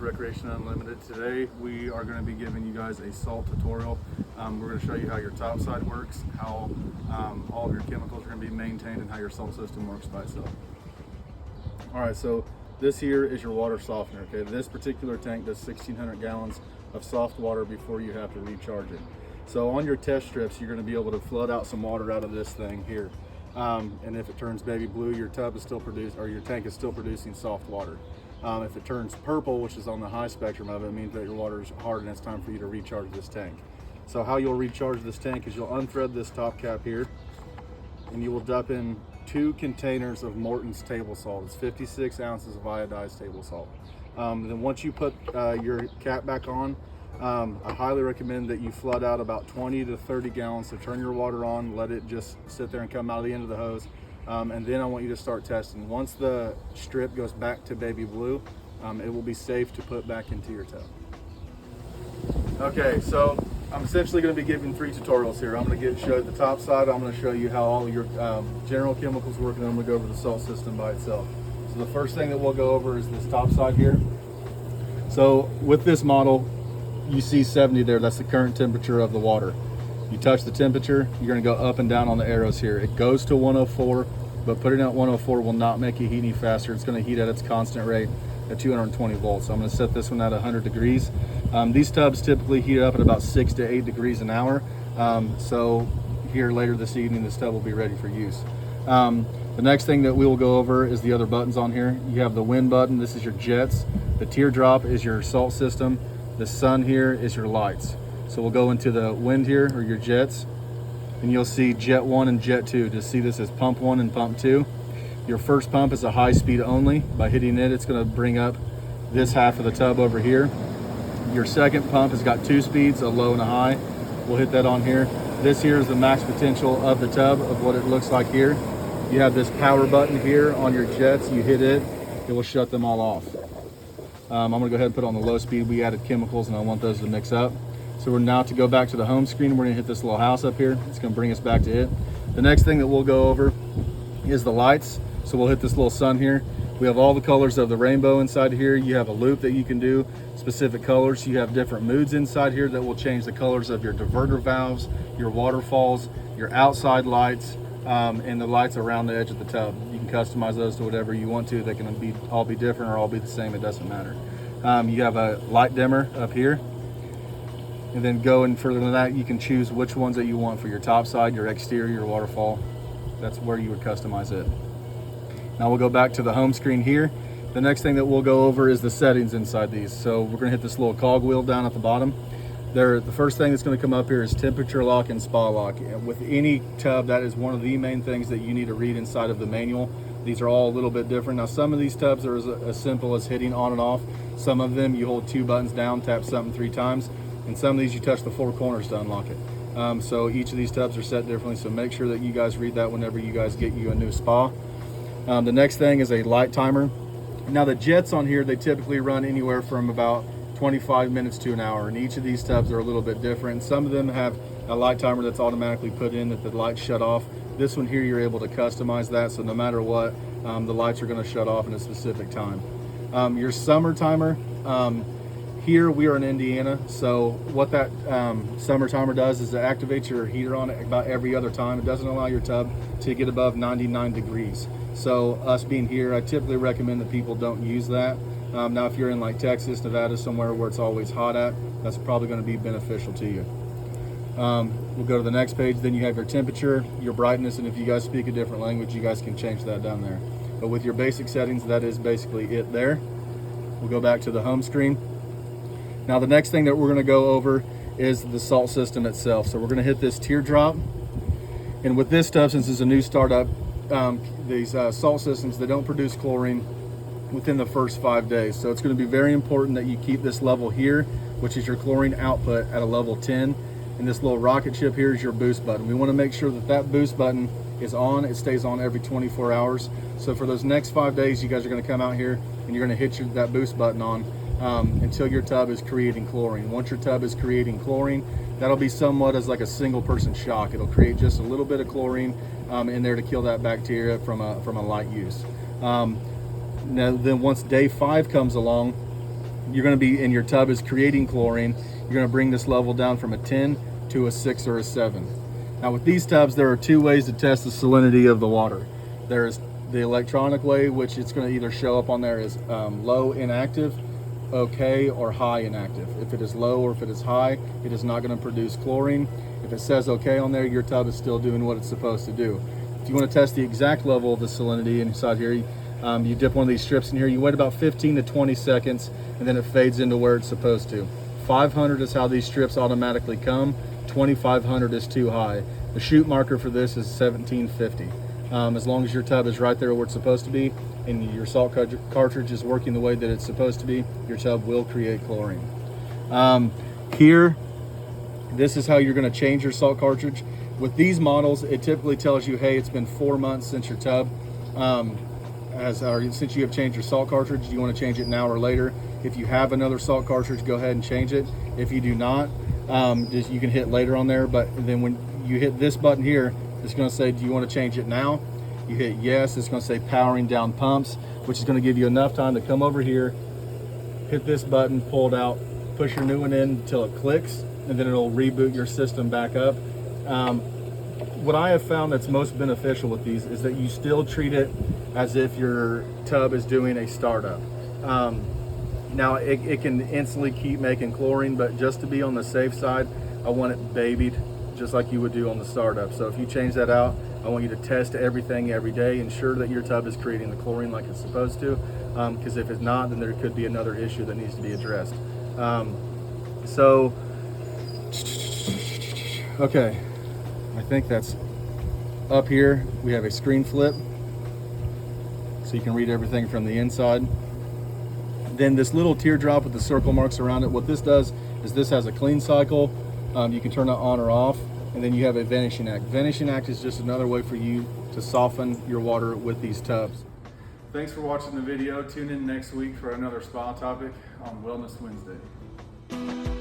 Recreation Unlimited. Today we are going to be giving you guys a salt tutorial. We're going to show you how your top side works, how all of your chemicals are going to be maintained, and how your salt system works by itself. Alright, so this here is your water softener. Okay, this particular tank does 1,600 gallons of soft water before you have to recharge it. So on your test strips, you're going to be able to flood out some water out of this thing here. And if it turns baby blue, your tub is still producing, or your tank is still producing soft water. If it turns purple, which is on the high spectrum of it, means that your water is hard and it's time for you to recharge this tank. So how you'll recharge this tank is you'll unthread this top cap here, and you will dump in 2 containers of Morton's table salt. It's 56 ounces of iodized table salt. Then once you put your cap back on, I highly recommend that you flood out about 20 to 30 gallons. So turn your water on, let it just sit there and come out of the end of the hose. And then I want you to start testing. Once the strip goes back to baby blue, it will be safe to put back into your tub. Okay, so I'm essentially going to be giving 3 tutorials here. I'm going to show you the top side. I'm going to show you how all your general chemicals work, and then I'm going to go over the salt system by itself. So the first thing that we'll go over is this top side here. So with this model, you see 70 there. That's the current temperature of the water. You touch the temperature, you're going to go up and down on the arrows here. It goes to 104, but putting it at 104 will not make it heat any faster. It's going to heat at its constant rate at 220 volts. So I'm going to set this one at 100 degrees. These tubs typically heat up at about 6 to 8 degrees an hour. So here later this evening, this tub will be ready for use. The next thing that we will go over is the other buttons on here. You have the wind button. This is your jets. The teardrop is your salt system. The sun here is your lights. So we'll go into the wind here, or your jets, and you'll see jet 1 and jet 2. Just see this as pump 1 and pump 2. Your first pump is a high speed only. By hitting it, it's going to bring up this half of the tub over here. Your second pump has got 2 speeds, a low and a high. We'll hit that on here. This here is the max potential of the tub, of what it looks like here. You have this power button here on your jets. You hit it, it will shut them all off. I'm going to go ahead and put on the low speed. We added chemicals and I want those to mix up. So we're now to go back to the home screen. We're going to hit this little house up here. It's going to bring us back to it. The next thing that we'll go over is the lights. So we'll hit this little sun here. We have all the colors of the rainbow inside here. You have a loop that you can do specific colors. You have different moods inside here that will change the colors of your diverter valves, your waterfalls, your outside lights, and the lights around the edge of the tub. You can customize those to whatever you want to. They can all be different or all be the same. It doesn't matter. You have a light dimmer up here, and then going further than that, you can choose which ones that you want for your top side, your exterior, your waterfall. That's where you would customize it. Now we'll go back to the home screen here. The next thing that we'll go over is the settings inside these. So we're going to hit this little cog wheel down at the bottom. The first thing that's going to come up here is temperature lock and spa lock. With any tub, that is one of the main things that you need to read inside of the manual. These are all a little bit different. Now some of these tubs are as simple as hitting on and off. Some of them you hold 2 buttons down, tap something 3 times, and some of these you touch the 4 corners to unlock it. So each of these tubs are set differently, so make sure that you guys read that whenever you guys get you a new spa. The next thing is a light timer. Now the jets on here, they typically run anywhere from about 25 minutes to an hour, and each of these tubs are a little bit different. Some of them have a light timer that's automatically put in that the lights shut off. This one here, you're able to customize that, so no matter what, the lights are going to shut off in a specific time. Your summer timer, here we are in Indiana, so what that summer timer does is it activates your heater on it about every other time. It doesn't allow your tub to get above 99 degrees. So us being here, I typically recommend that people don't use that. Now if you're in like Texas, Nevada, somewhere where it's always hot at, that's probably going to be beneficial to you. We'll go to the next page. Then you have your temperature, your brightness, and if you guys speak a different language, you guys can change that down there. But with your basic settings, that is basically it there. We'll go back to the home screen. Now the next thing that we're going to go over is the salt system itself. So we're going to hit this teardrop, and with this stuff, since it's a new startup, these salt systems, they don't produce chlorine within the first 5 days. So it's going to be very important that you keep this level here, which is your chlorine output, at a level 10. And this little rocket ship here is your boost button. We want to make sure that that boost button is on. It stays on every 24 hours. So for those next 5 days, you guys are going to come out here and you're going to hit that boost button on until your tub is creating chlorine. Once your tub is creating chlorine, that'll be somewhat as like a single person shock. It'll create just a little bit of chlorine in there to kill that bacteria from a light use. Now then once day 5 comes along, you're going to be, and your tub is creating chlorine, you're going to bring this level down from a 10 to a 6 or a 7. Now with these tubs, there are two ways to test the salinity of the water. There's the electronic way, which it's going to either show up on there as low inactive, okay, or high inactive. If it is low or if it is high, it is not going to produce chlorine. If it says okay on there, your tub is still doing what it's supposed to do. If you want to test the exact level of the salinity inside here, you dip one of these strips in here, you wait about 15 to 20 seconds, and then it fades into where it's supposed to. 500 is how these strips automatically come. 2500 is too high. The chute marker for this is 1750. As long as your tub is right there where it's supposed to be and your salt cartridge is working the way that it's supposed to be, your tub will create chlorine. Here, this is how you're going to change your salt cartridge. With these models, it typically tells you, hey, it's been 4 months since your tub since you have changed your salt cartridge. Do you want to change it now or later? If you have another salt cartridge, go ahead and change it. If you do not, you can hit later on there, but then when you hit this button here, it's going to say, do you want to change it now? You hit yes, it's going to say powering down pumps, which is going to give you enough time to come over here, hit this button, pull it out, push your new one in until it clicks, and then it'll reboot your system back up. What I have found that's most beneficial with these is that you still treat it as if your tub is doing a startup. Now it can instantly keep making chlorine, but just to be on the safe side, I want it babied just like you would do on the startup. So if you change that out, I want you to test everything every day, ensure that your tub is creating the chlorine like it's supposed to, because if it's not, then there could be another issue that needs to be addressed. Okay, I think that's up here. We have a screen flip, so you can read everything from the inside. Then this little teardrop with the circle marks around it, what this does is this has a clean cycle. You can turn it on or off, and then you have a vanishing act. Vanishing act is just another way for you to soften your water with these tubs. Thanks for watching the video. Tune in next week for another spa topic on Wellness Wednesday.